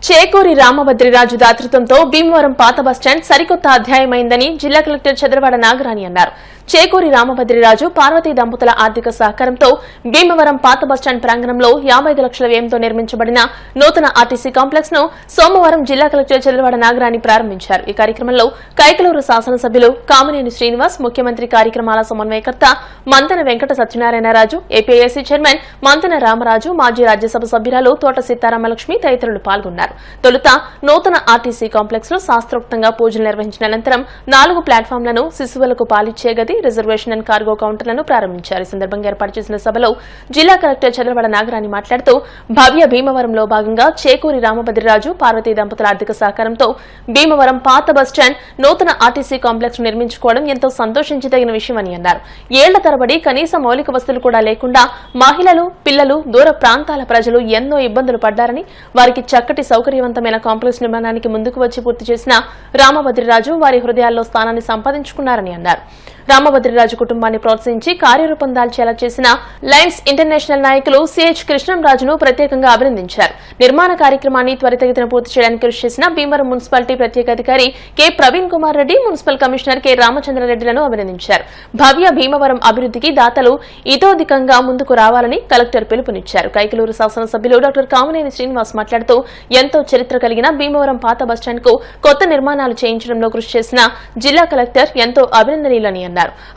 చేకూరి రామభద్రిరాజు దాతృత్వంతో భీమవరం పాత బస్టాండ్ సరికొత్త అధ్యాయమైందని జిల్లా కలెక్టర్ చంద్రవాడ నాగరాణి అన్నారు. చేకూరి రామభద్రిరాజు పార్వతీ దంపతుల ఆర్థిక సహకారంతో భీమవరం పాత బస్టాండ్ ప్రాంగణంలో 55 లక్షల వ్యయంతో నిర్మించబడిన నూతన ఆర్టీసీ కాంప్లెక్స్ ను సోమవారం జిల్లా కలెక్టర్ చంద్రవాడ నాగరాణి ప్రారంభించారు. ఈ కార్యక్రమంలో కైకలూరు శాసనసభ్యులు కామినేని శ్రీనివాస్, ముఖ్యమంత్రి కార్యక్రమాల సమన్వయకర్త మంతెన వెంకట సత్యనారాయణరాజు, ఏపీఐసీ చైర్మన్ మంతెన రామరాజు, మాజీ రాజ్యసభ సభ్యురాలు తోట సీతారామలక్ష్మి తదితరులు పాల్గొన్నారు. తొలుత నూతన ఆర్టీసీ కాంప్లెక్స్ లో శాస్త్రోక్తంగా పూజలు నిర్వహించిన అనంతరం 4 ప్లాట్ఫామ్లను, శిశువులకు పాలిచ్చే గది, రిజర్వేషన్ అండ్ కార్గో కౌంటర్లను ప్రారంభించారు. ఈ సందర్భంగా ఏర్పాటు చేసిన సభలో జిల్లా కలెక్టర్ చంద్రవాడ నాగరాణి మాట్లాడుతూ భవ్య భీమవరంలో భాగంగా చేకూరి రామభద్రిరాజు పార్వతీ దంపతుల ఆర్థిక సహకారంతో భీమవరం పాత బస్టాండ్ నూతన ఆర్టీసీ కాంప్లెక్స్ నిర్మించుకోవడం ఎంతో సంతోషించదగిన విషయమని అన్నారు. ఏళ్ల తరబడి కనీస మౌలిక వసతులు కూడా లేకుండా మహిళలు, పిల్లలు, దూర ప్రాంతాల ప్రజలు ఎన్నో ఇబ్బందులు పడ్డారని, వారికి చక్కటి సౌకర్యవంతమైన కాంప్లెక్స్ నిర్మాణానికి ముందుకు వచ్చి పూర్తి చేసిన రామభద్రిరాజు వారి హృదయాల్లో స్థానాన్ని సంపాదించుకున్నారని అన్నారు. రామభద్రిరాజు కుటుంబాన్ని ప్రోత్సహించి కార్యరూపం దాల్చేలా చేసిన లయన్స్ ఇంటర్నేషనల్ నాయకులు సిహెచ్ కృష్ణంరాజును ప్రత్యేకంగా అభినందించారు. నిర్మాణ కార్యక్రమాన్ని త్వరితగతిన పూర్తి చేయడానికి కృషి చేసిన భీమవరం మున్సిపాలిటీ ప్రత్యేక అధికారి K Praveen Kumar Reddy, municipal commissioner K రామచంద్రారెడ్డిలను అభినందించారు. భవ్య భీమవరం అభివృద్ధికి దాతలు ఇతోధికంగా ముందుకు రావాలని కలెక్టర్ పిలుపునిచ్చారు. కైకలూరు శాసనసభ్యులు డాక్టర్ కామినేని శ్రీనివాస్ మాట్లాడుతూ ఎంతో చరిత్ర కలిగిన భీమవరం పాత బస్టాండ్ కు కొత్త నిర్మాణాలు చేయించడంలో కృషి చేసిన జిల్లా కలెక్టర్ ఎంతో అభినందనీయులని అన్నారు.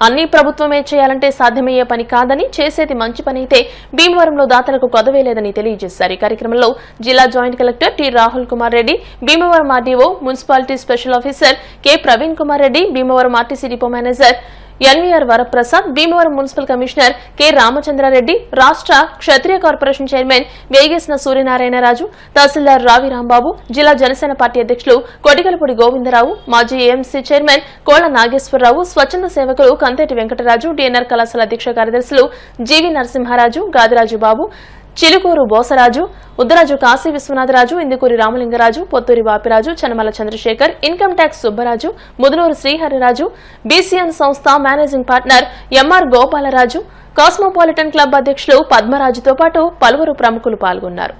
అన్ని ప్రభుత్వమే చేయాలంటే సాధ్యమయ్యే పని కాదని, చేసేది మంచి పని అయితే భీమవరంలో దాతలకు కొదవేలేదని తెలియజేశారు. ఈ కార్యక్రమంలో జిల్లా joint collector T Rahul Kumar Reddy, Bhimavaram RDO, municipality special officer K Praveen Kumar Reddy, Bhimavaram RTC depot manager NVR Varaprasad, Bhimavaram municipal commissioner K Ramachandrareddy, రాష్ట్ర క్షత్రియ కార్పొరేషన్ చైర్మన్ వేగేసిన సూర్యనారాయణరాజు, తహసీల్దార్ రావి రాంబాబు, జిల్లా జనసేన పార్టీ అధ్యక్షులు కొడిగలపూడి గోవిందరావు, మాజీ ఏఎంసీ చైర్మన్ కోళ్ల నాగేశ్వరరావు, స్వచ్ఛంద సేవకులు కంతేటి వెంకటరాజు, డిఎన్ఆర్ కళాశాల అధ్యక్ష కార్యదర్శులు GV Narasimharaju, Gadiraju Babu, Chilukuru Bosaraju, Uddaraju Kasi Viswanatharaju, Indukuri Ramalingaraju, Potturi Vapiraju, Chanamala Chandrasekhar, income tax Subbaraju, Mudunuru Srihariraju, BCN సంస్థ managing partner MR Gopalaraju, cosmopolitan club అధ్యక్షులు పద్మరాజుతో పాటు పలువురు ప్రముఖులు పాల్గొన్నారు.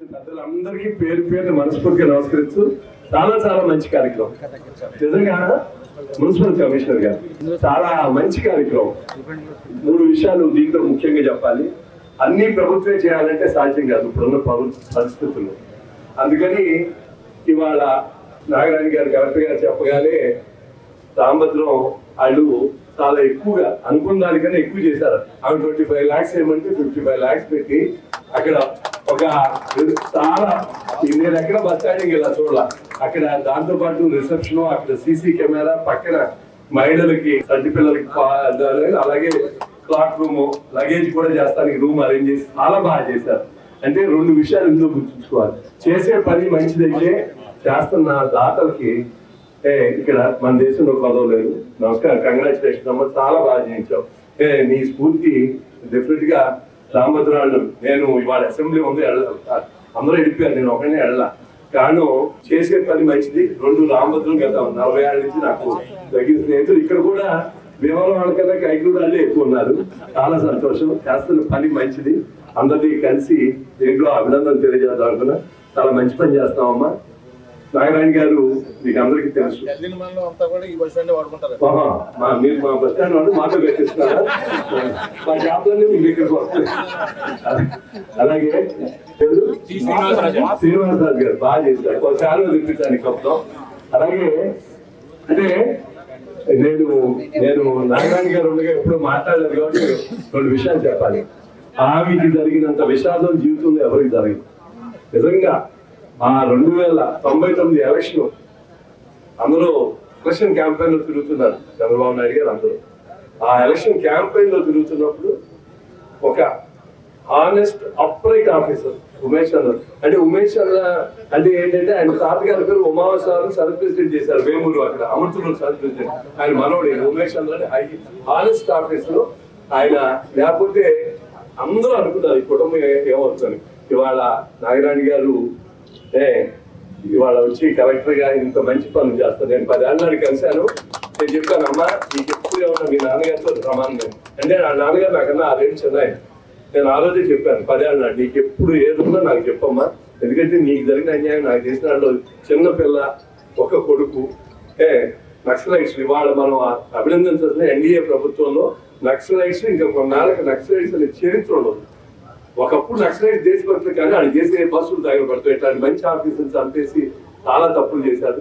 పెద్దలందరికీ పేరు పేరు మనస్ఫూర్తిగా నమస్కరిస్తూ చాలా మంచి కార్యక్రమం. నిజంగా మున్సిపల్ కమిషనర్ గారు చాలా మంచి కార్యక్రమం. 3 విషయాలు దీంట్లో ముఖ్యంగా చెప్పాలి. అన్ని ప్రభుత్వమే చేయాలంటే సాధ్యం కాదు ఇప్పుడున్న పరిస్థితుల్లో. అందుకని ఇవాళ నాగరాణి గారు కలెక్టర్ గారు చెప్పగానే రామభద్రం వాళ్ళు చాలా ఎక్కువగా అనుకున్న దానికన్నా ఎక్కువ చేశారు. ఆమె 25 lakhs ఏమంటే 55 lakhs పెట్టి అక్కడ ఒక చాలా నేను ఎక్కడ బస్ స్టాండింగ్ ఇలా చూడాల అక్కడ దాంతో పాటు రిసెప్షన్, అక్కడ సీసీ కెమెరా, పక్కన మహిళలకి సంటి పిల్లలకి అలాగే క్లాక్ రూమ్, లగేజ్ కూడా చేస్తానికి రూమ్ అరేంజ్ చేసి చాలా బాగా చేశారు. అంటే రెండు విషయాలు ఇందులో గుర్తుంచుకోవాలి. చేసే పని మంచిదైతే చేస్తున్న దాతలకి ఇక్కడ మన దేశంలో పదవి లేదు. నమస్కారం, కంగ్రాచులేషన్ అమ్మ, చాలా బాగా చేయించావు. నీ స్ఫూర్తి డెఫినెట్ గా రామభద్రాలు. నేను ఇవాళ అసెంబ్లీ ఉంది అందరూ వెళ్ళిపోయారు, నేను ఒకనే వెళ్ళా. కాను చేసే పని మంచిది. రెండు రామభద్రం గత 40 ఏళ్ళ నుంచి నాకు తగిన స్నేహితులు ఇక్కడ కూడా భీమవరం వాళ్ళకన్నా కైకూరు వాళ్ళే ఎక్కువ ఉన్నారు. చాలా సంతోషం. చేస్తున్న పని మంచిది. అందరినీ కలిసి దీంట్లో అభినందనలు తెలియజేద్దాం అనుకున్నా. చాలా మంచి పని చేస్తామమ్మా. నాగరాణి గారు మీకు అందరికీ తెలుసు, మీరు మా బస్ స్టాండ్ వాళ్ళు మాతో కట్టిస్తున్నారా? మా జాబ్లన్నీ మీకు ఇక్కడికి వస్తాయి. అలాగే శ్రీనివాసరాజు గారు బాగా చేశారు, ఒక శాలువా తెప్పించాను కప్తం. అలాగే అంటే నేను నాగరాణి గారు ఉండగా ఎప్పుడు మాట్లాడలేదు కాబట్టి రెండు విషయాలు చెప్పాలి. ఆమెకి జరిగినంత విషాదం జీవితంలో ఎవరికి జరగదు. నిజంగా ఆ 2099 ఎలక్షన్ అందరూ ఎలక్షన్ క్యాంపెయిన్ లో తిరుగుతున్నారు చంద్రబాబు నాయుడు గారు. అందరూ ఆ ఎలక్షన్ క్యాంపెయిన్ లో తిరుగుతున్నప్పుడు ఒక హానెస్ట్ అప్రైట్ ఆఫీసర్ ఉమేష్ చంద్ర, అంటే ఉమేష్ చంద్ర అంటే ఏంటంటే ఆయన తాతగారి పేరు ఉమావసారు, సబ్ ప్రెసిడెంట్ చేశారు వేమూరు, అక్కడ అమృతూరు సబ్ ప్రెసిడెంట్. ఆయన మనోడు ఉమేష్ చంద్ర హై హానెస్ట్ ఆఫీసర్ ఆయన. లేకపోతే అందరూ అనుకున్నారు ఈ కుటుంబం ఏమవుతుంది. ఇవాళ నాగరాణి గారు ఇవాళ వచ్చి కలెక్టర్ గా ఇంత మంచి పనులు చేస్తారు. నేను 10 ఏళ్ళ నాడు కలిశాను. నేను చెప్పాను, అమ్మా నీకు ఎప్పుడు ఏమన్నా మీ నాన్నగారితో సమానం. అంటే నా నాన్నగారు నాకన్నా 6 ఏళ్ళు చిన్నాయి. నేను ఆ రోజే చెప్పాను 10 ఏళ్ళ నాడు, నీకు ఎప్పుడు ఏదున్నా నాకు చెప్పమ్మా, ఎందుకంటే నీకు జరిగిన అన్యాయం నాకు చేసిన దాంట్లో చిన్న పిల్ల, ఒక కొడుకు, నక్సలైట్స్. ఇవాళ మనం అభినందించాల్సిన ఎన్డీఏ ప్రభుత్వంలో నక్సలైట్స్ ఇంకా కొన్నాళ్ళకి నక్సలైట్స్ అనే చరిత్ర ఉండదు. ఒకప్పుడు నక్సలైట్ దేశభక్తులు, కానీ వాళ్ళు చేసే బస్సులు తగలబడతాయి. ఇట్లాంటి మంచి ఆఫీసులు చంపేసి చాలా తప్పులు చేశారు.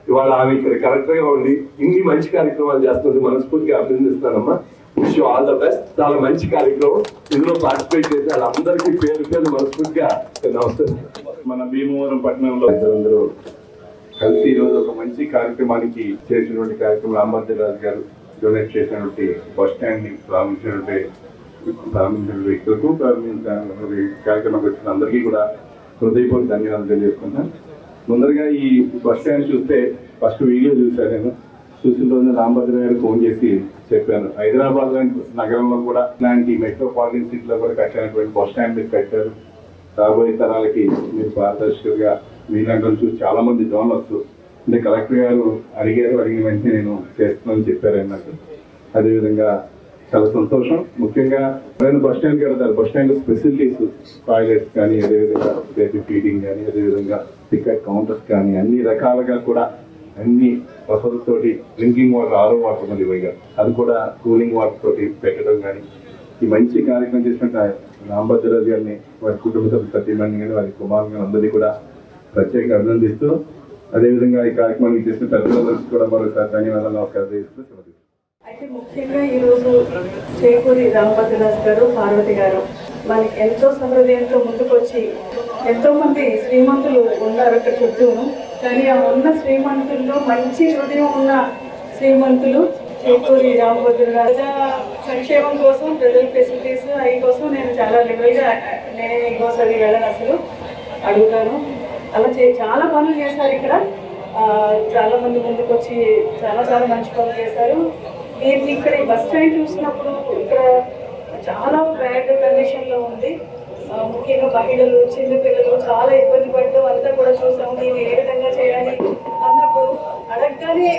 ఇవాళ ఆమె ఇక్కడ కరెక్టర్ గా ఉండి ఇన్ని మంచి కార్యక్రమాలు చేస్తున్నది మనస్ఫూర్తిగా అభినందిస్తానమ్మా. Wish you all the best. చాలా మంచి కార్యక్రమం. ఇందులో పార్టిసిపేట్ చేసి వాళ్ళందరికీ పేరు మనస్ఫూర్తిగా నమస్తే. మన భీమవరం పట్టణంలో ఇద్దరందరూ కలిసి ఈరోజు ఒక మంచి కార్యక్రమానికి చేసినటువంటి కార్యక్రమం రామభద్రరాజు గారు డొనేట్ చేసినటువంటి బస్ స్టాండ్ ని ప్రారంభించినటువంటి వ్యక్తులకు కార్యక్రమానికి వచ్చిన అందరికీ కూడా హృదయపూర్వక ధన్యవాదాలు తెలియజేసుకుంటాను. ముందరగా ఈ బస్ స్టాండ్ చూస్తే ఫస్ట్ వీడియో చూశాను. నేను చూసిన రోజున రామభద్ర గారు ఫోన్ చేసి చెప్పాను, హైదరాబాద్ నగరంలో కూడా ఇలాంటి మెట్రోపాలిటన్ సిటీలో కూడా కట్టినటువంటి బస్ స్టాండ్ కట్టారు. రాబోయే తరాలకి మీరు పారదర్శకులుగా మీలాంటి చూసి చాలా మంది డోనర్స్ అంటే కలెక్టర్ గారు అడిగిన వెంటనే నేను చేస్తున్నానని చెప్పారు నాకు. అదేవిధంగా చాలా సంతోషం. ముఖ్యంగా ఎవరైనా బస్ స్టాండ్కి వెళ్తారు, బస్ స్టాండ్ ఫెసిలిటీస్, టాయిలెట్స్ కానీ, అదేవిధంగా బేబీ ఫీడింగ్ కానీ, అదేవిధంగా టికెట్ కౌంటర్స్ కానీ అన్ని రకాలుగా కూడా అన్ని వసతులతోటి డ్రింకింగ్ వాటర్, ఆరో వాటర్ మళ్ళీ పోయిగా అది కూడా కూలింగ్ వాటర్ తోటి పెట్టడం కానీ ఈ మంచి కార్యక్రమం చేసినట్టు రామభద్రరాజు గారిని, వారి కుటుంబ సభ్యులు సత్యమణి కానీ, వారి కుమారు గారు అందరినీ కూడా ప్రత్యేకంగా అభినందిస్తూ, అదేవిధంగా ఈ కార్యక్రమానికి చేసిన పెద్దలందరికీ కూడా మరోసారి ధన్యవాదాలు నమస్కారం చేస్తూ అయితే ముఖ్యంగా ఈరోజు చేకూరి రామభద్రరాజు గారు, పార్వతి గారు మనకి ఎంతో సహృదయంతో ముందుకొచ్చి, ఎంతో మంది శ్రీమంతులు ఉన్నారు అక్కడ చుట్టూను, కానీ ఆ ఉన్న శ్రీమంతుల్లో మంచి హృదయం ఉన్న శ్రీమంతులు చేకూరి రామభద్రరాజు. సంక్షేమం కోసం, ప్రజల ఫెసిలిటీస్ అవి కోసం నేను చాలా లిబరల్గా నేనే ఇంకోసారి అది వెళ్ళను, అసలు అడుగుతాను. అలా చాలా పనులు చేశారు ఇక్కడ. చాలా మంది ముందుకు వచ్చి చాలా మంచి పనులు చేశారు. నేను ఇక్కడ ఈ బస్ స్టాండ్ చూసినప్పుడు ఇక్కడ చాలా బ్యాడ్ కండిషన్లో ఉంది. ముఖ్యంగా మహిళలు, చిన్నపిల్లలు చాలా ఇబ్బంది పడడం అంతా కూడా చూసాము. నేను ఏ విధంగా చేయాలి అన్నప్పుడు అడగగానే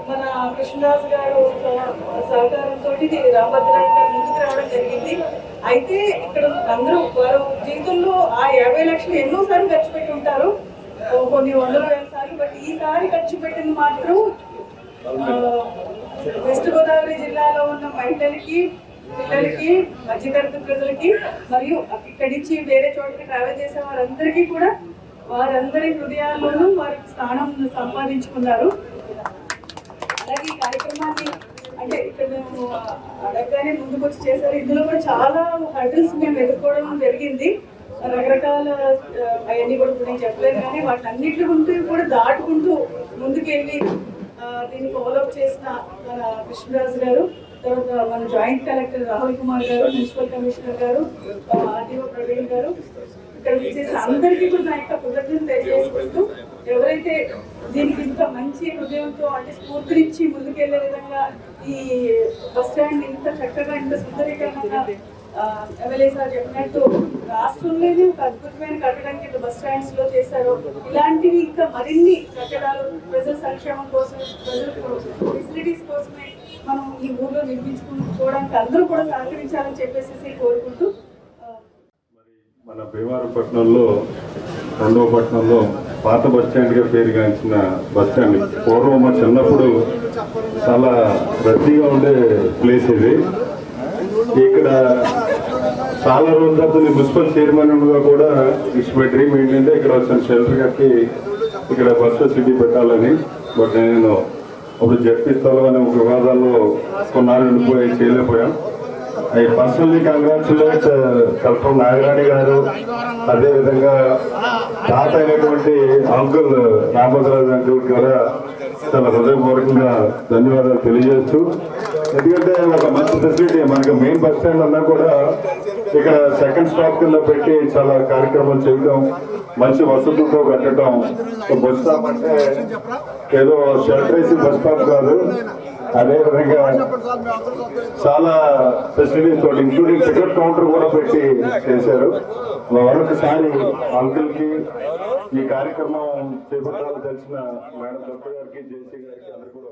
మన కృష్ణరాజు గారు సహకారంతో రామభద్రరాజు గారు ముందుకు రావడం జరిగింది. అయితే ఇక్కడ అందరూ వారు జీవితంలో ఆ 50 లక్షలు ఎన్నోసార్లు ఖర్చు పెట్టి ఉంటారు, కొన్ని 100,000 సార్లు. బట్ ఈసారి ఖర్చు పెట్టింది మాత్రం వెస్ట్ గోదావరి జిల్లాలో ఉన్న మహిళలకి, పిల్లలకి, మధ్యతరగతి ప్రజలకి, మరియు ఇక్కడి నుంచి వేరే చోటకి ట్రావెల్ చేసే వారందరికీ కూడా వారందరి హృదయాల్లోనూ వారికి స్థానం సంపాదించుకున్నారు. అలాగే ఈ కార్యక్రమాన్ని అంటే ఇక్కడ మేము అడగగానే ముందుకు వచ్చి చేశారు. ఇందులో కూడా చాలా హర్డిల్స్ మేము ఎదుర్కోవడం జరిగింది. రకరకాల అవన్నీ కూడా నేను చెప్పలేను, కానీ వాటన్నిటి గుంటూ కూడా దాటుకుంటూ ముందుకెళ్ళి దీన్ని ఫాలోఅప్ చేసిన మన కృష్ణరాజు గారు, తర్వాత మన జాయింట్ కలెక్టర్ రాహుల్ కుమార్ గారు, మున్సిపల్ కమిషనర్ గారు, ఆర్డీఓ ప్రవీణ్ గారు, ఇక్కడ చేసిన అందరికీ కూడా నా యొక్క కృతజ్ఞతలు తెలియజేసుకుంటూ, ఎవరైతే దీనికి ఇంత మంచి హృదయంతో అంటే స్ఫూర్తినిచ్చి ముందుకెళ్లే విధంగా ఈ బస్ స్టాండ్ ఇంత చక్కగా ఇంత సుందరీకరణంగా ఎమ్మెల్యే సార్ చెప్పినట్టు రాష్ట్రంలోనే ఒక అద్భుతమైన కట్టడానికి ఇంత బస్ స్టాండ్స్ లో చేశారు. ఇలాంటివి ఇంకా మరిన్ని కట్టడాలు ప్రజల సంక్షేమం కోసం, ప్రజలకు ఫెసిలిటీస్ కోసమే మనం ఈ ఊర్లో నిర్మించుకోవడానికి అందరూ కూడా సహకరించాలని చెప్పేసి కోరుకుంటూ, మన భీమవరపట్నంలో రెండవ పట్టణంలో పాత బస్ స్టాండ్గా పేరుగాంచిన బస్ స్టాండ్. పూర్వం మా చిన్నప్పుడు చాలా రద్దీగా ఉండే ప్లేస్ ఇది. ఇక్కడ చాలా రోజుల తర్వాత మున్సిపల్ చైర్మన్గా కూడా ఇచ్చిన డ్రీమ్ ఏంటంటే ఇక్కడ వచ్చిన షెల్టర్ కట్టి ఇక్కడ బస్ ఫెసిలిటీ పెట్టాలని. బట్ నేను అప్పుడు జడ్పిస్తాలో అనే ఒక వివాదాల్లో కొన్నాళ్ళు ఉండిపోయి చేయలేకపోయాం. ఐ పర్సనల్లీ కంగ్రాచులేట్ కల్పం నాగరాణి గారు, అదేవిధంగా తాత అయినటువంటి అంకుల్ రామభద్రరాజు అంకుల్ కూడా చాలా హృదయపూర్వకంగా ధన్యవాదాలు తెలియజేస్తూ, ఎందుకంటే ఒక మంచి ఫెసిలిటీ మనకి మెయిన్ బస్ స్టాండ్ అన్నా కూడా ఇక్కడ సెకండ్ స్టాప్ కింద పెట్టి చాలా కార్యక్రమాలు చేయడం, మంచి వసతులతో కట్టడం. బస్ స్టాప్ అంటే ఏదో షెల్టర్ వేసి బస్ స్టాప్ కాదు, అదేవిధంగా చాలా ఫెసిలిటీస్ తోటి ఇంక్లూడింగ్ టికెట్ కౌంటర్ కూడా పెట్టి చేశారు. మరొకసారి అంకుల్ కి ఈ కార్యక్రమం చేపట్టాలని తెలిసిన మేడం డాక్టర్ గారికి, జేసీ గారికి అందరికీ కూడా